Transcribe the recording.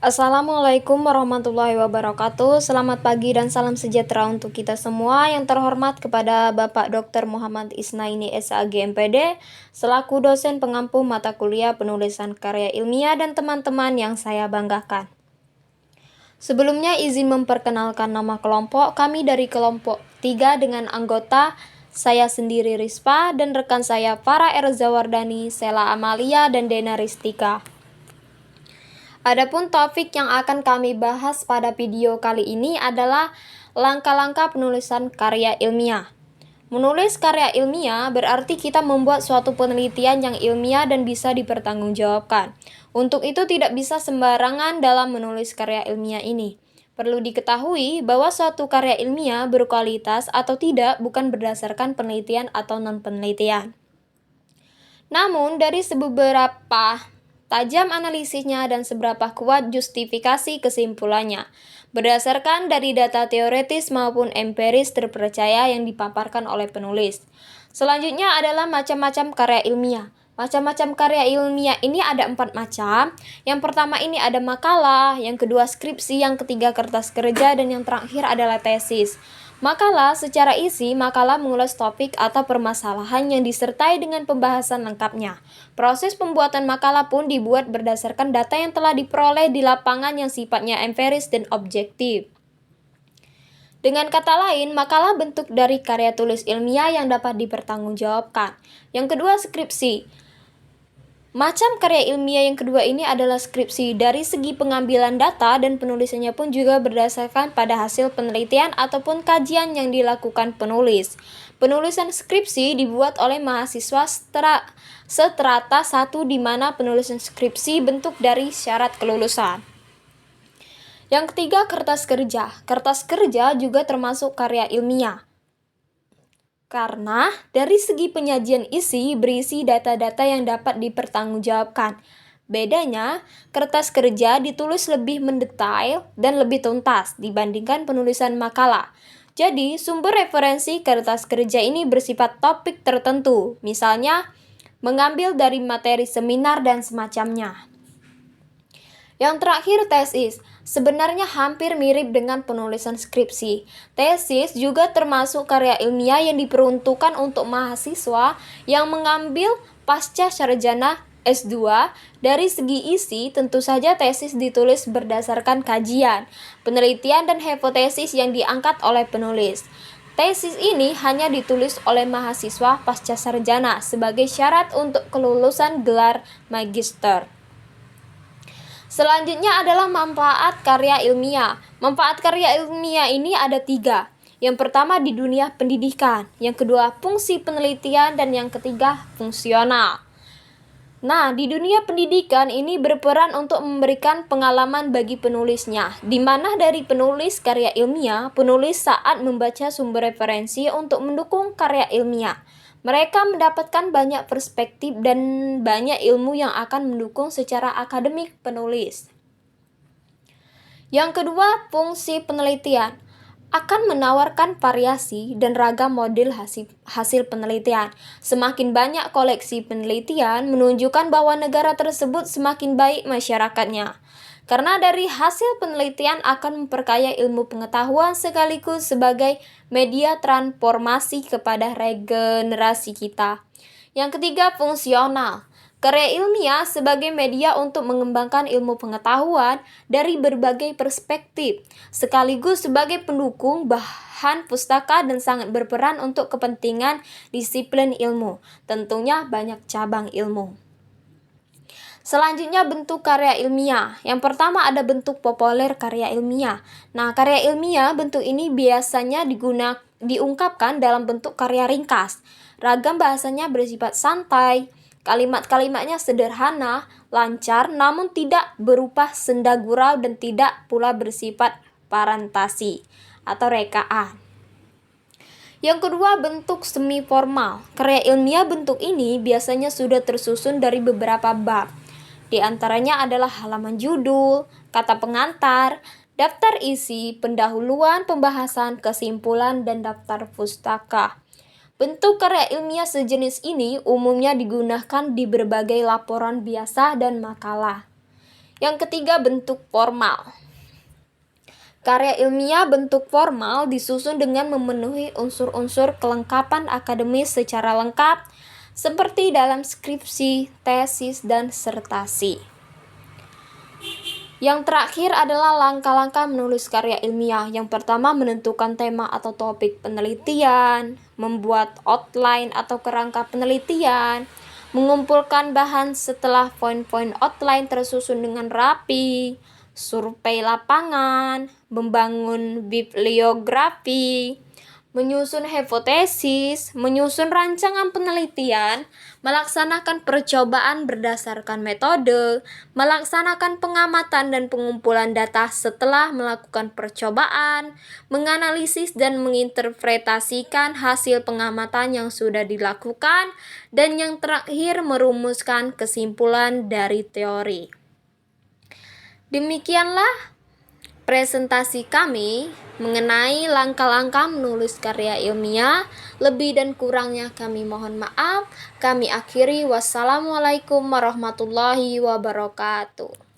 Assalamualaikum warahmatullahi wabarakatuh. Selamat pagi dan salam sejahtera untuk kita semua. Yang terhormat kepada Bapak Dr. Muhammad Isnaini SAG MPD selaku dosen pengampu mata kuliah penulisan karya ilmiah dan teman-teman yang saya banggakan. Sebelumnya izin memperkenalkan nama kelompok. Kami dari kelompok 3 dengan anggota saya sendiri Rispa dan rekan saya Farah Erzawardani, Sela Amalia dan Dena Ristika. Adapun topik yang akan kami bahas pada video kali ini adalah langkah-langkah penulisan karya ilmiah. Menulis karya ilmiah berarti kita membuat suatu penelitian yang ilmiah dan bisa dipertanggungjawabkan. Untuk itu tidak bisa sembarangan dalam menulis karya ilmiah ini. Perlu diketahui bahwa suatu karya ilmiah berkualitas atau tidak bukan berdasarkan penelitian atau non-penelitian. Namun dari beberapa tajam analisisnya dan seberapa kuat justifikasi kesimpulannya, berdasarkan dari data teoretis maupun empiris terpercaya yang dipaparkan oleh penulis. Selanjutnya adalah macam-macam karya ilmiah. Macam-macam karya ilmiah ini ada 4 macam. Yang pertama ini ada makalah, yang kedua skripsi, yang ketiga kertas kerja, dan yang terakhir adalah tesis. Makalah secara isi, makalah mengulas topik atau permasalahan yang disertai dengan pembahasan lengkapnya. Proses pembuatan makalah pun dibuat berdasarkan data yang telah diperoleh di lapangan yang sifatnya empiris dan objektif. Dengan kata lain, makalah bentuk dari karya tulis ilmiah yang dapat dipertanggungjawabkan. Yang kedua, skripsi. Macam karya ilmiah yang kedua ini adalah skripsi. Dari segi pengambilan data dan penulisannya pun juga berdasarkan pada hasil penelitian ataupun kajian yang dilakukan penulis. Penulisan skripsi dibuat oleh mahasiswa seterata 1 di mana penulisan skripsi bentuk dari syarat kelulusan. Yang ketiga, kertas kerja. Kertas kerja juga termasuk karya ilmiah. Karena dari segi penyajian isi berisi data-data yang dapat dipertanggungjawabkan. Bedanya, kertas kerja ditulis lebih mendetail dan lebih tuntas dibandingkan penulisan makalah. Jadi, sumber referensi kertas kerja ini bersifat topik tertentu, misalnya mengambil dari materi seminar dan semacamnya. Yang terakhir, tesis. Sebenarnya hampir mirip dengan penulisan skripsi. Tesis juga termasuk karya ilmiah yang diperuntukkan untuk mahasiswa yang mengambil pasca sarjana S2. Dari segi isi, tentu saja tesis ditulis berdasarkan kajian, penelitian, dan hipotesis yang diangkat oleh penulis. Tesis ini hanya ditulis oleh mahasiswa pasca sarjana sebagai syarat untuk kelulusan gelar magister. Selanjutnya adalah manfaat karya ilmiah. Manfaat karya ilmiah ini ada 3. Yang pertama di dunia pendidikan, yang kedua fungsi penelitian, dan yang ketiga fungsional. Nah, di dunia pendidikan ini berperan untuk memberikan pengalaman bagi penulisnya, di mana dari penulis karya ilmiah, penulis saat membaca sumber referensi untuk mendukung karya ilmiah. Mereka mendapatkan banyak perspektif dan banyak ilmu yang akan mendukung secara akademik penulis. Yang kedua, fungsi penelitian akan menawarkan variasi dan ragam model hasil penelitian. Semakin banyak koleksi penelitian menunjukkan bahwa negara tersebut semakin baik masyarakatnya. Karena dari hasil penelitian akan memperkaya ilmu pengetahuan sekaligus sebagai media transformasi kepada regenerasi kita. Yang ketiga, fungsional. Karya ilmiah sebagai media untuk mengembangkan ilmu pengetahuan dari berbagai perspektif, sekaligus sebagai pendukung bahan pustaka dan sangat berperan untuk kepentingan disiplin ilmu, tentunya banyak cabang ilmu. Selanjutnya bentuk karya ilmiah. Yang pertama ada bentuk populer karya ilmiah. Nah, karya ilmiah bentuk ini biasanya diungkapkan dalam bentuk karya ringkas. Ragam bahasanya bersifat santai, kalimat-kalimatnya sederhana, lancar, namun tidak berupa senda gurau dan tidak pula bersifat parantasi atau rekaan. Yang kedua, bentuk semi formal. Karya ilmiah bentuk ini biasanya sudah tersusun dari beberapa bab. Di antaranya adalah halaman judul, kata pengantar, daftar isi, pendahuluan, pembahasan, kesimpulan, dan daftar pustaka. Bentuk karya ilmiah sejenis ini umumnya digunakan di berbagai laporan biasa dan makalah. Yang ketiga, bentuk formal. Karya ilmiah bentuk formal disusun dengan memenuhi unsur-unsur kelengkapan akademis secara lengkap, seperti dalam skripsi, tesis, dan sertasi. Yang terakhir adalah langkah-langkah menulis karya ilmiah. Yang pertama, menentukan tema atau topik penelitian, membuat outline atau kerangka penelitian, mengumpulkan bahan setelah poin-poin outline tersusun dengan rapi, survei lapangan, membangun bibliografi, menyusun hipotesis, menyusun rancangan penelitian, melaksanakan percobaan berdasarkan metode, melaksanakan pengamatan dan pengumpulan data setelah melakukan percobaan, menganalisis dan menginterpretasikan hasil pengamatan yang sudah dilakukan, dan yang terakhir merumuskan kesimpulan dari teori. Demikianlah presentasi kami mengenai langkah-langkah menulis karya ilmiah. Lebih dan kurangnya kami mohon maaf. Kami akhiri. Wassalamualaikum warahmatullahi wabarakatuh.